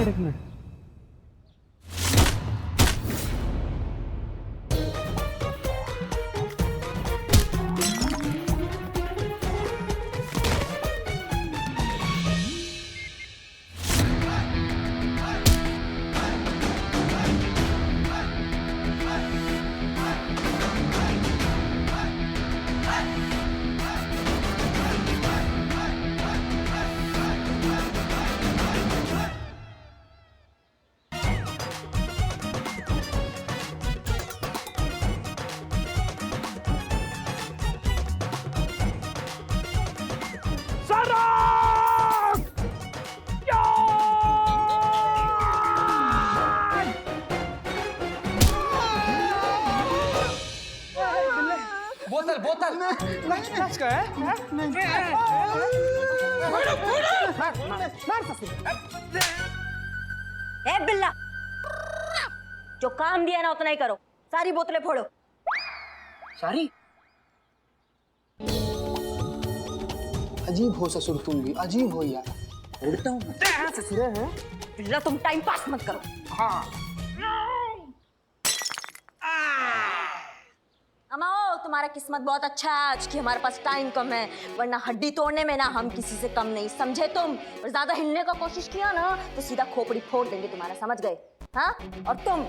एक मिनट। बोतल ए बिल्ला, जो काम दिया ना उतना ही करो, सारी बोतलें फोड़ो। सारी? अजीब हो ससुर, तुम भी अजीब हो यार। उड़ता हूँ ससुर है। बिल्ला तुम टाइम पास मत करो। हाँ। अमाओ, तुम्हारा किस्मत बहुत अच्छा है आज कि हमारे पास टाइम कम है, वरना हड्डी तोड़ने में ना हम किसी से कम नहीं, समझे तुम? और ज्यादा हिलने का कोशिश किया ना तो सीधा खोपड़ी फोड़ देंगे तुम्हारा, समझ गए? हाँ? और तुम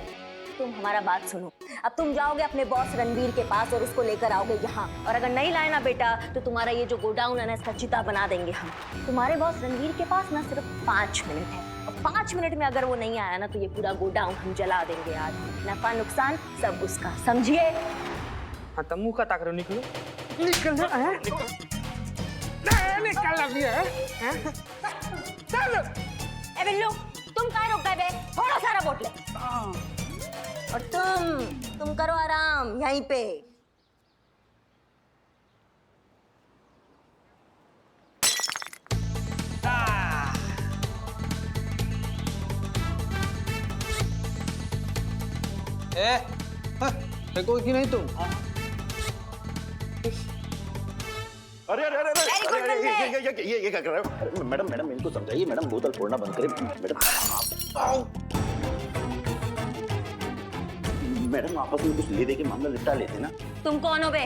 हमारा बात सुनो। अब तुम जाओगे अपने बॉस रणवीर के पास और उसको लेकर आओगे यहाँ, और अगर नहीं लाए ना बेटा तो तुम्हारा ये जो गोडाउन है ना इसका चिता बना देंगे हम। तुम्हारे बॉस रणवीर के पास ना सिर्फ 5 मिनट है, और 5 मिनट में अगर वो नहीं आया ना तो ये पूरा गोडाउन हम जला देंगे आज। नफा नुकसान सब उसका, समझिए? हाँ तो मुँह का ताक रहो, निकलो। निकल अभी है। चलो। ए बिल्लू, तुम कहाँ रुक गए बे? थोड़ा सारा बोतले। और तुम करो आराम यहीं पे। देखो कि नहीं तुम? अरे ये क्या कर रहे हो? मैडम इनको समझाइए, मैडम बोतल फोड़ना बंद करें। मैडम आपस में कुछ ले दे के मामला निपटा लेते ना। तुम कौन हो बे?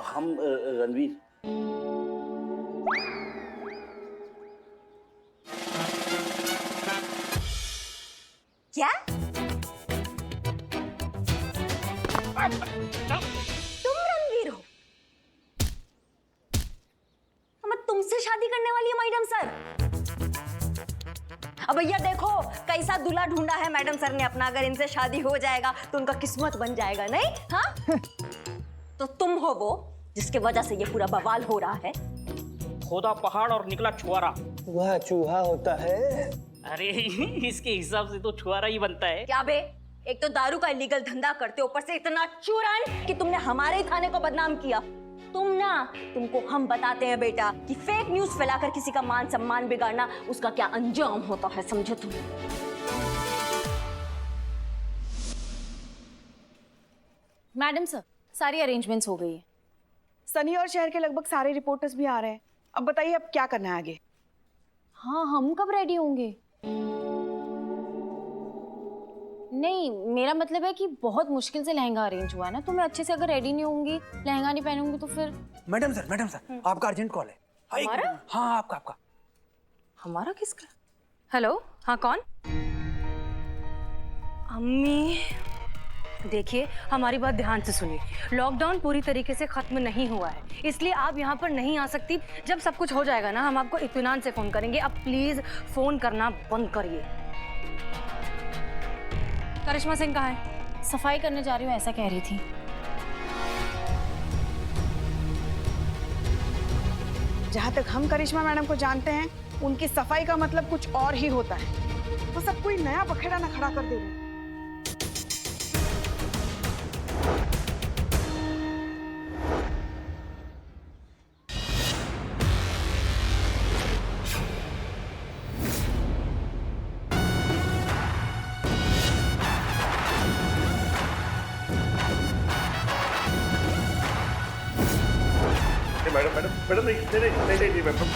हम रणवीर। क्या? तुम रणवीर हो? मैं तुमसे शादी करने वाली है मैडम सर। अब भैया देखो कैसा दूल्हा ढूंढा है मैडम सर ने अपना, अगर इनसे शादी हो जाएगा तो उनका किस्मत बन जाएगा, नहीं? हाँ? तो तुम हो वो जिसके वजह से ये पूरा बवाल हो रहा है। खोदा पहाड़ और निकला छुआरा। वह चूहा होता है। अरे इसके हिसाब से तो छुआरा ही बनता है। क्या बे? एक तो दारू का इलीगल धंधा करते, ऊपर से इतना चूरन कि तुमने हमारे ही थाने को बदनाम किया। तुमको हम बताते हैं बेटा कि फेक न्यूज फैलाकर किसी का मान सम्मान बिगाड़ना उसका क्या अंजाम होता है, समझे तुम? मैडम सर, सारी अरेंजमेंट्स हो गई है। सनी और शहर के लगभग सारे रिपोर्टर्स भी आ रहे हैं। अब बताइए अब क्या करना है आगे? हाँ, हम कब रेडी होंगे? नहीं, मेरा मतलब है कि बहुत मुश्किल से लहंगा अरेंज हुआ है ना, तो मैं अच्छे से अगर रेडी नहीं होंगी, लहंगा नहीं पहनूंगी तो फिर। मैडम सर, आपका अर्जेंट कॉल है। हमारा? हाँ, आपका। हमारा किसका? हेलो, हाँ कौन? अम्मी, देखिए हमारी बात ध्यान से सुनिए। लॉकडाउन पूरी तरीके से खत्म नहीं हुआ है, इसलिए आप यहाँ पर नहीं आ सकती। जब सब कुछ हो जाएगा ना हम आपको इत्मीनान से फोन करेंगे। अब प्लीज फोन करना बंद करिए। करिश्मा सिंह कहाँ है? सफाई करने जा रही हूँ ऐसा कह रही थी। जहाँ तक हम करिश्मा मैडम को जानते हैं, उनकी सफाई का मतलब कुछ और ही होता है। वो सब कोई नया बखेड़ा ना खड़ा कर दे रही। मैडम नहीं मैडम।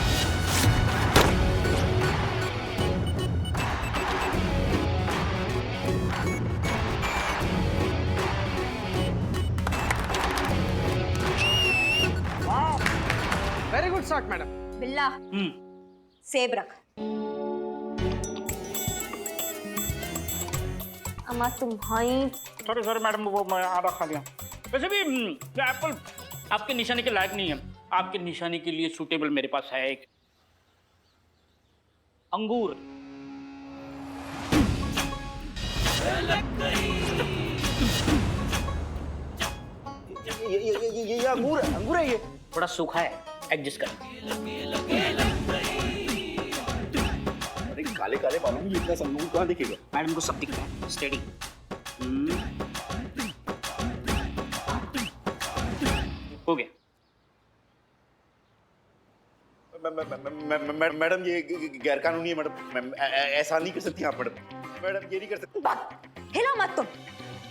ला सेब रख। अम्मा तुम्हारी सॉरी मैडम, वो मैं आधा खा लिया। वैसे भी ये एप्पल आपके निशाने के लायक नहीं है। आपके निशाने के लिए सूटेबल मेरे पास है एक अंगूर। ये अंगूर है ये। थोड़ा सूखा है, एडजस्ट कर। अरे काले काले बालों में इतना अंगूर कहाँ दिखेगा? मैडम को सब दिखता है। स्टेडी। हो गया। मैडम ये गैर कानूनी है मैडम। ऐसा नहीं कर सकती आप मैडम। मैडम ये नहीं कर सकती। हिलो मत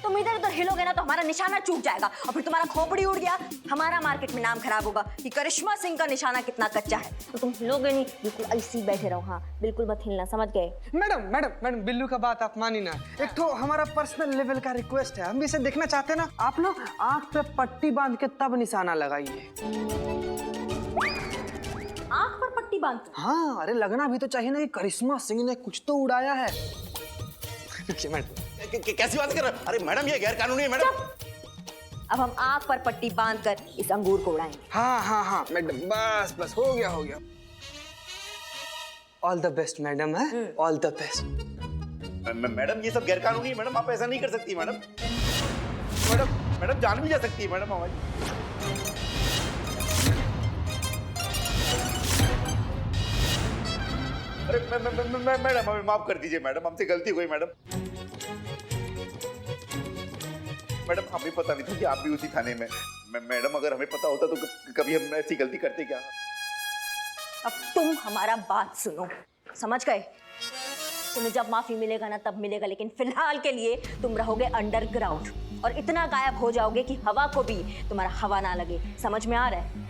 तुम इधर उधर हिलोगे ना तो हमारा निशाना चूक जाएगा और फिर तुम्हारा खोपड़ी उड़ गया, हमारा मार्केट में नाम खराब होगा कि करिश्मा सिंह का निशाना कितना कच्चा है। तो तुम हिलोगे नहीं, बिल्कुल ऐसे ही बैठे रहो। हाँ बिल्कुल मत हिलना, समझ गए? मैडम बिल्लू का बात आप मानी ना। एक तो हमारा पर्सनल लेवल का रिक्वेस्ट है, हम भी इसे देखना चाहते हैं ना। आप लोग आंख पे पट्टी बांध के तब निशाना लगाइए। आंख पर पट्टी बांध? हाँ, अरे लगना भी तो चाहिए ना कि करिश्मा सिंह ने कुछ तो उड़ाया है। मैडम कैसी बात कर रहे हैं? अरे मैडम ये गैर कानूनी है मैडम। अब हम आंख पर पट्टी बांधकर इस अंगूर को उड़ाएंगे। हाँ मैडम, बस हो गया। ऑल द बेस्ट मैडम है, ऑल द बेस्ट। मैडम ये सब गैर कानूनी है मैडम, आप ऐसा नहीं कर सकती मैडम। मैडम जान भी जा सकती है मैडम हमारी। अरे मैडम हमें माफ कर दीजिए मैडम, हमसे गलती हुई मैडम। मैडम हमें पता नहीं था कि आप भी उसी थाने में। मैडम अगर हमें पता होता तो कभी हम ऐसी गलती करते क्या? अब तुम हमारा बात सुनो, समझ गए? तुम्हें जब माफी मिलेगा ना तब मिलेगा, लेकिन फिलहाल के लिए तुम रहोगे अंडरग्राउंड और इतना गायब हो जाओगे कि हवा को भी तुम्हारा हवा ना लगे। समझ में आ रहा है?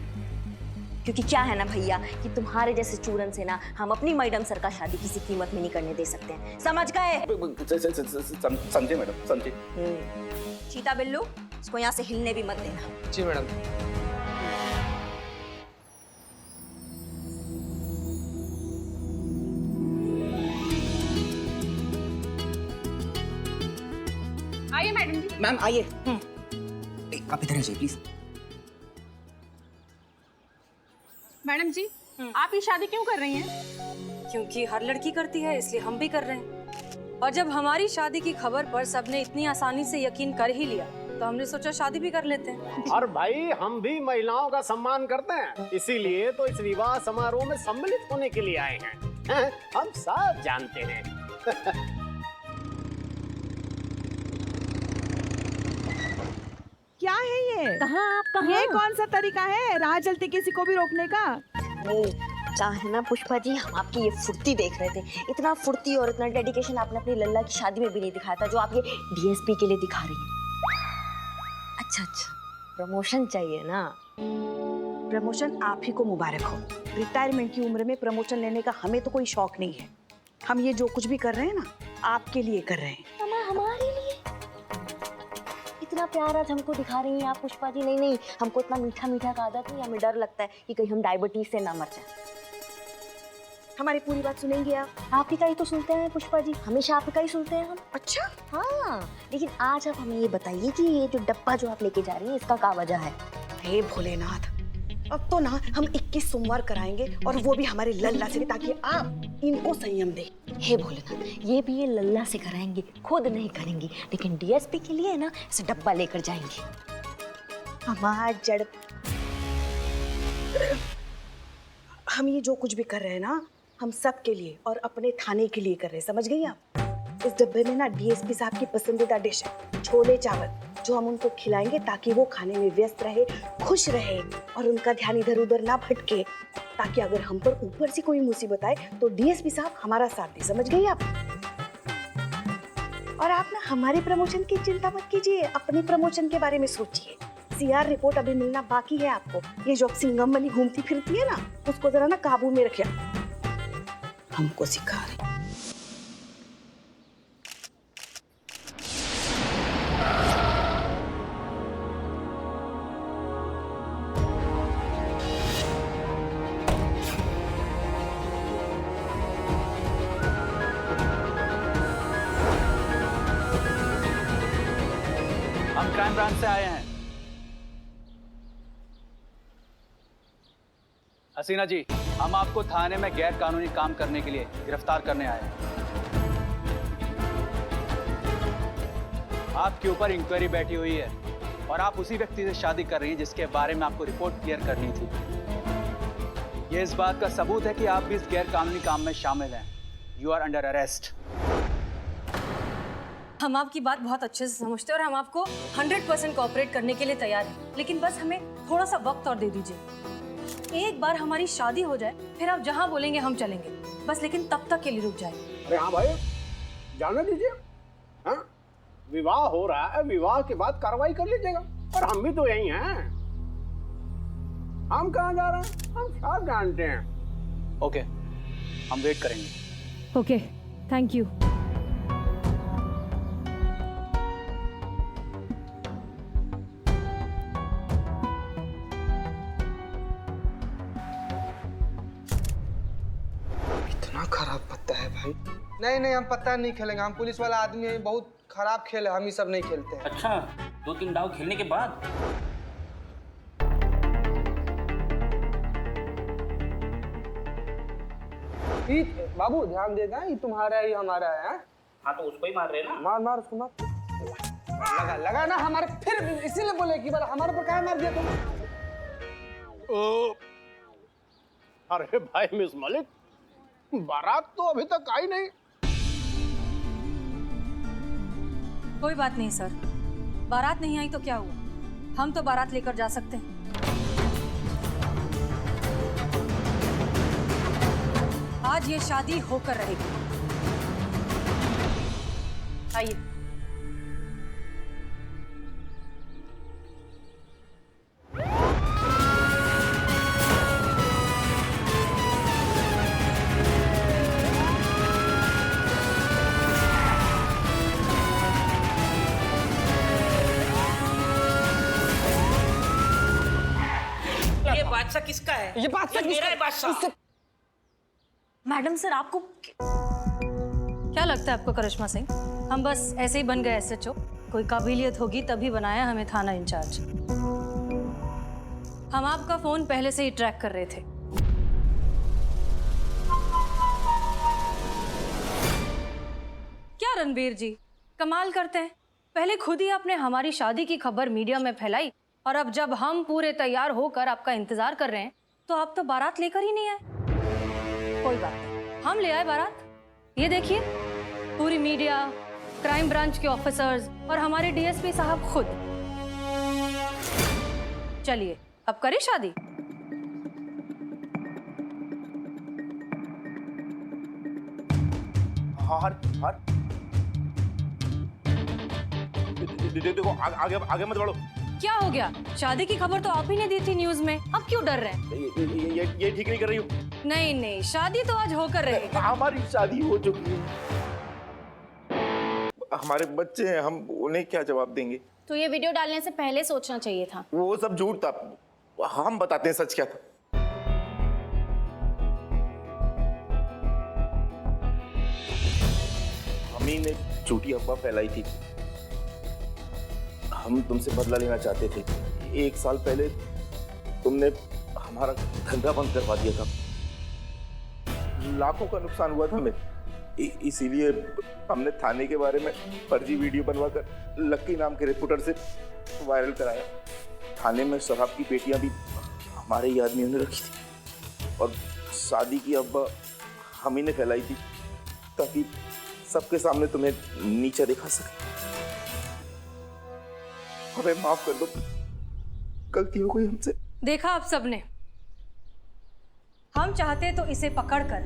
क्योंकि क्या है ना भैया कि तुम्हारे जैसे चूरन से ना हम अपनी मैडम सर का शादी किसी कीमत में नहीं करने दे सकते हैं। समझ गए? समझे मैडम, समझे। चीता बिल्लू, इसको यहाँ से हिलने भी मत देना। जी मैडम। आइए मैडम जी। मैम आइए। आप इधर आइए प्लीज। मैडम जी आप ये शादी क्यों कर रही हैं? क्योंकि हर लड़की करती है, इसलिए हम भी कर रहे हैं। और जब हमारी शादी की खबर पर सबने इतनी आसानी से यकीन कर ही लिया तो हमने सोचा शादी भी कर लेते हैं। और भाई हम भी महिलाओं का सम्मान करते हैं, इसीलिए तो इस विवाह समारोह में सम्मिलित होने के लिए आए हैं। हम सब जानते हैं। क्या है ये? कहाँ ये कौन सा तरीका है राह चलते किसी को भी रोकने का? चाहे ना पुष्पा जी, हम आपकी ये फुर्ती देख रहे थे। इतना फुर्ती और इतना डेडिकेशन आपने अपनी लल्ला की शादी में भी नहीं दिखाया था जो आप ये डीएसपी के लिए दिखा रही हैं। अच्छा प्रमोशन चाहिए ना? प्रमोशन आप ही को मुबारक हो। रिटायरमेंट की उम्र में प्रमोशन लेने का हमें तो कोई शौक नहीं है। हम ये जो कुछ भी कर रहे हैं ना आपके लिए कर रहे हैं। हमारे लिए इतना प्यार आज हमको दिखा रही हैं आप पुष्पा जी। नहीं, हमको इतना मीठा मीठा का आदत नहीं, हमें डर लगता है कि कहीं हम डायबिटीज से ना मर जाए। हमारी पूरी बात सुनेंगे आप? आप ही का ही तो सुनते हैं पुष्पा जी, हमेशा आप ही का ही सुनते हैं हम। अच्छा हाँ, लेकिन आज आप हमें ये बताइए कि ये जो डब्बा जो आप लेके जा रही हैं इसका क्या वजह है? हे भोलेनाथ, अब तो ना हम 21 सोमवार कराएंगे और वो भी हमारे लल्ला से, ताकि आप इनको संयम दे। हे भोलेनाथ, ये भी ये लल्ला से कराएंगे, खुद नहीं करेंगी, लेकिन डीएसपी के लिए ना ऐसे डब्बा लेकर जाएंगे। हमारा जड़ हम ये जो कुछ भी कर रहे हैं ना हम सब के लिए और अपने थाने के लिए कर रहे हैं, समझ गई आप? इस डब्बे में ना डीएसपी साहब की पसंदीदा डिश है छोले चावल, जो हम उनको खिलाएंगे ताकि वो खाने में व्यस्त रहे, खुश रहे और उनका ध्यान इधर उधर ना भटके, ताकि अगर हम पर ऊपर से कोई मुसीबत आए तो डीएसपी साहब हमारा साथ दे। समझ गई आप? और आप ना हमारी प्रमोशन की चिंता मत कीजिए, अपनी प्रमोशन के बारे में सोचिए। सीआर रिपोर्ट अभी मिलना बाकी है आपको। ये जो सिंघम बनी घूमती फिरती है ना, उसको जरा ना काबू में रखिए। हमको सिखा रहे। क्राइम ब्रांच से आए हैं। हसीना जी, हम आपको थाने में गैर कानूनी काम करने के लिए गिरफ्तार करने आए हैं। आपके ऊपर इंक्वायरी बैठी हुई है और आप उसी व्यक्ति से शादी कर रही हैं जिसके बारे में आपको रिपोर्ट क्लियर करनी थी। ये इस बात का सबूत है कि आप भी इस गैर कानूनी काम में शामिल हैं। You are under arrest. हम आपकी बात बहुत अच्छे से समझते हैं और हम आपको 100% कोऑपरेट करने के लिए तैयार हैं, लेकिन बस हमें थोड़ा सा वक्त और दे दीजिए। एक बार हमारी शादी हो जाए फिर आप जहां बोलेंगे हम चलेंगे, बस लेकिन तब तक के लिए रुक जाए। अरे हाँ भाई, जाने दीजिए। हाँ, विवाह हो रहा है, विवाह के बाद कार्रवाई कर लीजिएगा। और हम भी तो यही हैं। हम कहाँ जा रहे हैं, हम सब जानते हैं। ओके, हम वेट करेंगे। Okay, thank you. इतना खराब पत्ता है भाई। नहीं नहीं, हम पत्ता नहीं खेलेंगे। हम पुलिस वाला आदमी हैं, बहुत खराब खेल है, हम ये सब नहीं खेलते हैं। अच्छा, 2-3 दाव खेलने के बाद बाबू ध्यान देगा, ये तुम्हारा है, ये हमारा है। हाँ तो उसको ही मार रहे हैं ना। मार मार उसको मार। लगा लगा ना हमारे, फिर इसीलिए बोले कि बार हमारे पर क्या मार दिया तुम। अरे भाई मिस मलिक, बारात तो अभी तक आई नहीं। कोई बात नहीं सर, बारात नहीं आई तो क्या हुआ, हम तो बारात लेकर जा सकते हैं। आज ये शादी होकर रहेगी। आइए। ये बादशाह किसका है? ये बादशाह मेरा है बादशाह। मैडम सर, आपको क्या लगता है आपको करिश्मा सिंह, हम बस ऐसे ही बन गए SHO? कोई काबिलियत होगी तभी बनाया हमें थाना इंचार्ज। हम आपका फोन पहले से ही ट्रैक कर रहे थे। क्या रणबीर जी, कमाल करते हैं। पहले खुद ही आपने हमारी शादी की खबर मीडिया में फैलाई और अब जब हम पूरे तैयार होकर आपका इंतजार कर रहे हैं तो आप तो बारात लेकर ही नहीं आए। कोई बात नहीं, हम ले आए बारात। ये देखिए, पूरी मीडिया, क्राइम ब्रांच के ऑफिसर्स और हमारे DSP साहब खुद। चलिए अब करें शादी। हार हार देखो, आगे आगे मत बढ़ो। क्या हो गया? शादी की खबर तो आप ही ने दी थी न्यूज में, अब क्यों डर रहे हैं? ये ठीक नहीं कर रही हूँ। नहीं नहीं, शादी तो आज होकर रहेगी। हमारी शादी हो चुकी है, हमारे बच्चे हैं, हम उन्हें क्या जवाब देंगे? तो ये वीडियो डालने से पहले सोचना चाहिए था। वो सब झूठ था, हम बताते हैं सच क्या था। हमी ने झूठी अफवाह फैलाई थी। हम तुमसे बदला लेना चाहते थे। 1 साल पहले तुमने हमारा धंधा बंद करवा दिया था, लाखों का नुकसान हुआ था हमें। इसीलिए हमने थाने के बारे में फर्जी वीडियो बनवाकर लक्की नाम के रिपोर्टर से वायरल कराया। थाने में शराब की पेटियां भी हमारे ही आदमियों ने रखी थी और शादी की अफवाह हम ही ने फैलाई थी ताकि सबके सामने तुम्हें नीचा दिखा सके। हमें माफ कर दो, गलती हो गई हमसे। देखा आप सबने, हम चाहते तो इसे पकड़कर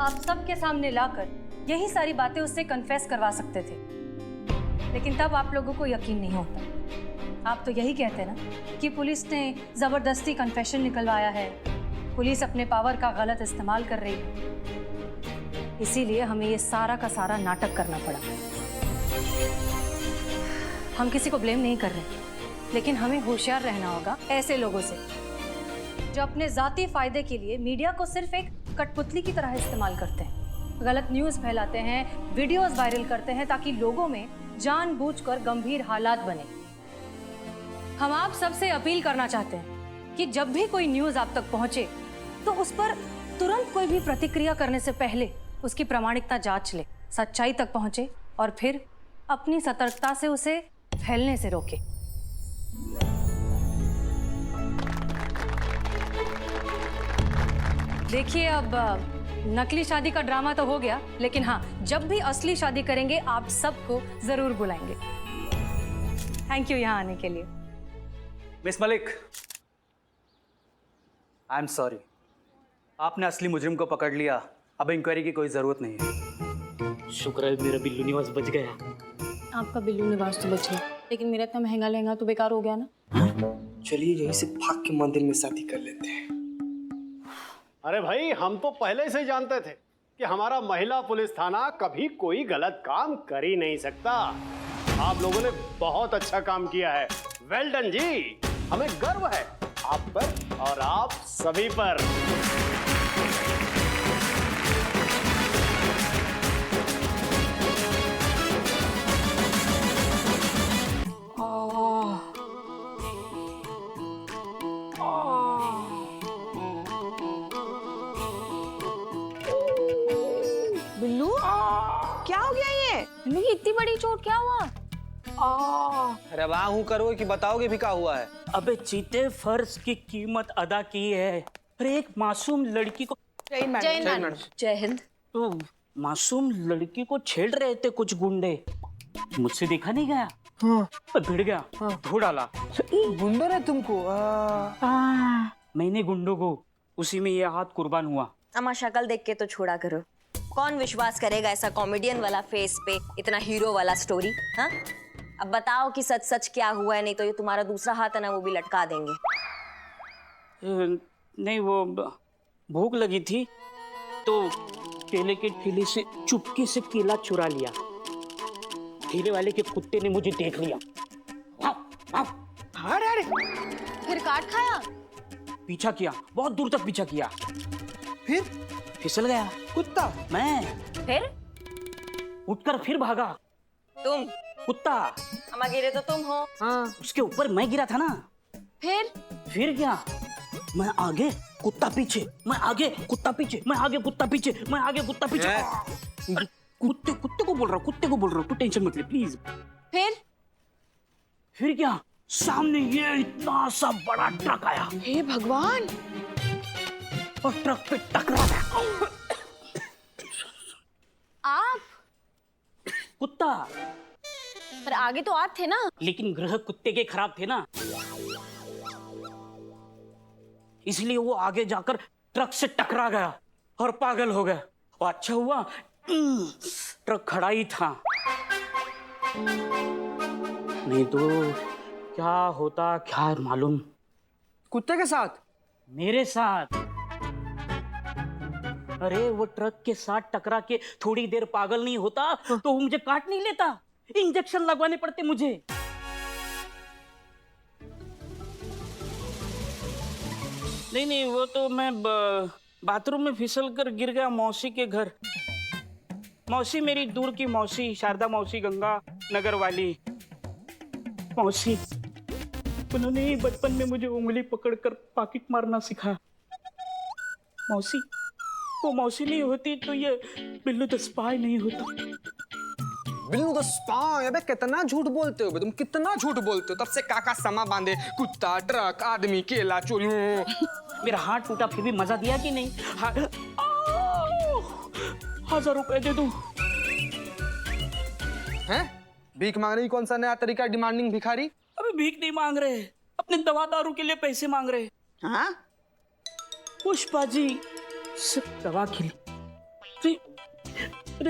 आप सबके सामने लाकर यही सारी बातें उससे कन्फेस करवा सकते थे, लेकिन तब आप लोगों को यकीन नहीं होता। आप तो यही कहते ना कि पुलिस ने जबरदस्ती कन्फेशन निकलवाया है, पुलिस अपने पावर का गलत इस्तेमाल कर रही है। इसीलिए हमें ये सारा का सारा नाटक करना पड़ा। हम किसी को ब्लेम नहीं कर रहे, लेकिन हमें होशियार रहना होगा ऐसे लोगों से जो अपने जाती फायदे के लिए मीडिया को सिर्फ एक कठपुतली की तरह इस्तेमाल करते हैं, गलत न्यूज़ फैलाते हैं, वीडियोस वायरल करते हैं ताकि लोगों में जानबूझकर गंभीर हालात बने। हम आप सबसे अपील करना चाहते हैं कि जब भी कोई न्यूज़ आप तक पहुंचे तो उस पर तुरंत कोई भी प्रतिक्रिया करने से पहले उसकी प्रामाणिकता जांच ले, सच्चाई तक पहुंचे और फिर अपनी सतर्कता से उसे फैलने से रोके। देखिए, अब नकली शादी का ड्रामा तो हो गया, लेकिन हाँ, जब भी असली शादी करेंगे आप सबको जरूर बुलाएंगे। थैंक यू यहाँ आने के लिए। Miss Malik, I am sorry, आपने असली मुजरिम को पकड़ लिया, अब इंक्वायरी की कोई जरूरत नहीं है। शुक्र है मेरा बिल्लू निवास बच गया। आपका बिल्लू निवास तो बच गया, लेकिन मेरा इतना महंगा लहंगा तो बेकार हो गया ना। चलिए यहीं से भाग के मंदिर में शादी कर लेते हैं। अरे भाई, हम तो पहले से ही जानते थे कि हमारा महिला पुलिस थाना कभी कोई गलत काम कर ही नहीं सकता। आप लोगों ने बहुत अच्छा काम किया है। वेल डन जी, हमें गर्व है आप पर और आप सभी पर। बिल्लू, क्या हो गया ये? बिल्लू की इतनी बड़ी चोट, क्या हुआ? अरे वाह हूँ करो कि बताओगे भी क्या हुआ है। अबे चीते, फर्ज की कीमत अदा की है। अरे एक मासूम लड़की को जय हिंद। तो मासूम लड़की को छेड़ रहे थे कुछ गुंडे, मुझसे देखा नहीं गया। हाँ। भिड़ गया, धो डाला। गुंडों ने तुमको? मैंने गुंडों को, उसी में ये हाथ कुर्बान हुआ। अम्मा शक्ल देख के तो छोड़ा करो, कौन विश्वास करेगा ऐसा कॉमेडियन वाला फेस पे इतना हीरो वाला स्टोरी। हाँ, अब बताओ कि सच सच क्या हुआ है, नहीं तो ये तुम्हारा दूसरा हाथ है ना, वो भी लटका देंगे। नहीं, वो भूख लगी थी तो केले के ठेले से चुपके से केला चुरा लिया। ठेले वाले के कुत्ते ने मुझे देख लिया। अरे फिर काट खाया? पीछा किया, बहुत दूर तक पीछा किया, फिर फिसल गया कुत्ता। मैं फिर उठकर फिर भागा। तुम? कुत्ता। अम्मा गिरे तो तुम हो। हाँ। उसके ऊपर मैं गिरा था ना। फिर क्या? मैं आगे कुत्ता पीछे, मैं आगे कुत्ता पीछे, मैं आगे कुत्ता पीछे, मैं आगे कुत्ता पीछे। कुत्ते कुत्ते को बोल रहा हूँ, कुत्ते को बोल रहा हूँ, तू टेंशन मत ले प्लीज। फिर क्या? सामने ये इतना सा बड़ा ट्रक आया। हे भगवान! और ट्रक पे टकरा गया। आप? कुत्ता। पर आगे तो आप थे ना। लेकिन ग्रह कुत्ते के खराब थे ना, इसलिए वो आगे जाकर ट्रक से टकरा गया और पागल हो गया। और अच्छा हुआ ट्रक खड़ा ही था, नहीं तो क्या होता क्या मालूम। कुत्ते के साथ? मेरे साथ। अरे वो ट्रक के साथ टकरा के थोड़ी देर पागल नहीं होता तो वो मुझे काट नहीं लेता, इंजेक्शन लगवाने पड़ते मुझे। नहीं, वो तो मैं बाथरूम में फिसल कर गिर गया मौसी के घर। मौसी मेरी दूर की मौसी, शारदा मौसी, गंगा नगर वाली मौसी। उन्होंने बचपन में मुझे उंगली पकड़कर पॉकेट मारना सिखाया। मौसी, वो मौसी नहीं होती तो ये बिल्लू द स्पाई नहीं होता। Billu the spy? अबे कितना झूठ बोलते हो तुम, कितना झूठ बोलते हो। तब से काका समा बांधे, कुत्ता, ट्रक, आदमी, केला, चोरी। मेरा हाथ टूटा फिर भी मजा दिया कि नहीं? 1000 रुपए दे दूं? हैं? भीख मांगने की कौन सा नया तरीका? डिमांडिंग भिखारी। अबे भीख नहीं मांग रहे, अपने दवा दारू के लिए पैसे मांग रहे। हाँ? पुष्पा जी सिर्फ दवा के लिए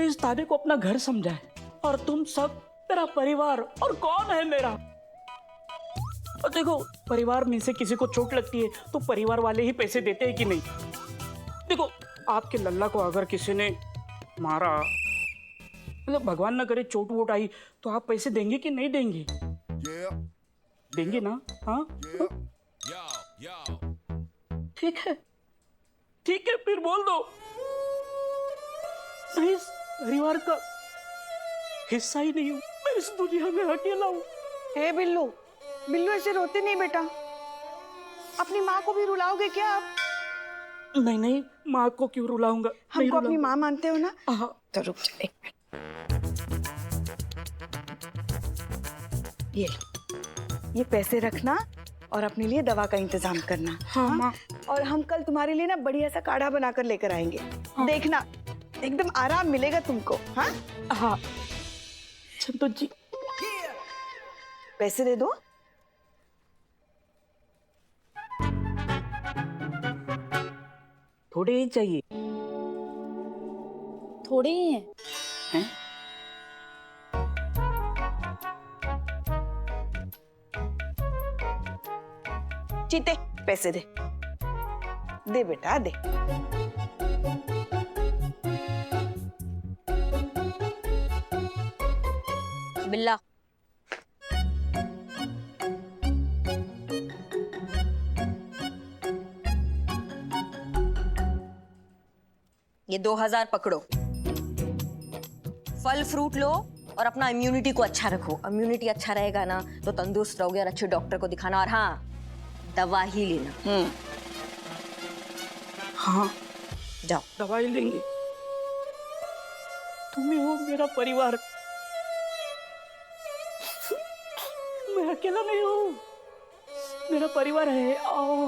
इस दादे को अपना घर समझा है, और तुम सब मेरा परिवार। और कौन है मेरा? और देखो, परिवार में से किसी को चोट लगती है तो परिवार वाले ही पैसे देते हैं कि नहीं? देखो, आपके लल्ला को अगर किसी ने मारा, मतलब भगवान ना करे चोट वोट आई, तो आप पैसे देंगे कि नहीं देंगे? देंगे ना? हाँ, ठीक है, ठीक है, फिर बोल दो। मैं इस परिवार का हिस्सा ही नहीं हूं, मैं इस दुनिया में अकेला हूँ। हे बिल्लू, बिल्लू ऐसे रोते नहीं बेटा। अपनी माँ को भी रुलाओगे क्या आप? नहीं नहीं, माँ को क्यों रुलाऊंगा? नहीं हमको अपनी रुलाऊंगा। माँ मानते हो ना? हाँ। तो रुक जा एक मिनट। ये लो, ये पैसे रखना और अपने लिए दवा का इंतजाम करना। हाँ माँ। और हम कल तुम्हारे लिए ना बढ़िया सा काढ़ा बनाकर लेकर आएंगे। देखना, एकदम आराम मिलेगा तुमको। हाँ हाँ संतोष जी, पैसे दे दो। थोड़े ही चाहिए। थोड़े ही हैं। हैं? चीते, पैसे दे। दे बेटा दे। बिल्ला, ये 2000 पकड़ो। फल फ्रूट लो और अपना इम्यूनिटी को अच्छा रखो। इम्यूनिटी अच्छा रहेगा ना तो तंदुरुस्त रहोगे और अच्छे डॉक्टर को दिखाना। और हाँ, दवा ही लेना। हाँ जाओ। दवाई लेंगे। तुम ही हो मेरा परिवार। मैं अकेला नहीं हूँ, मेरा परिवार है। आओ।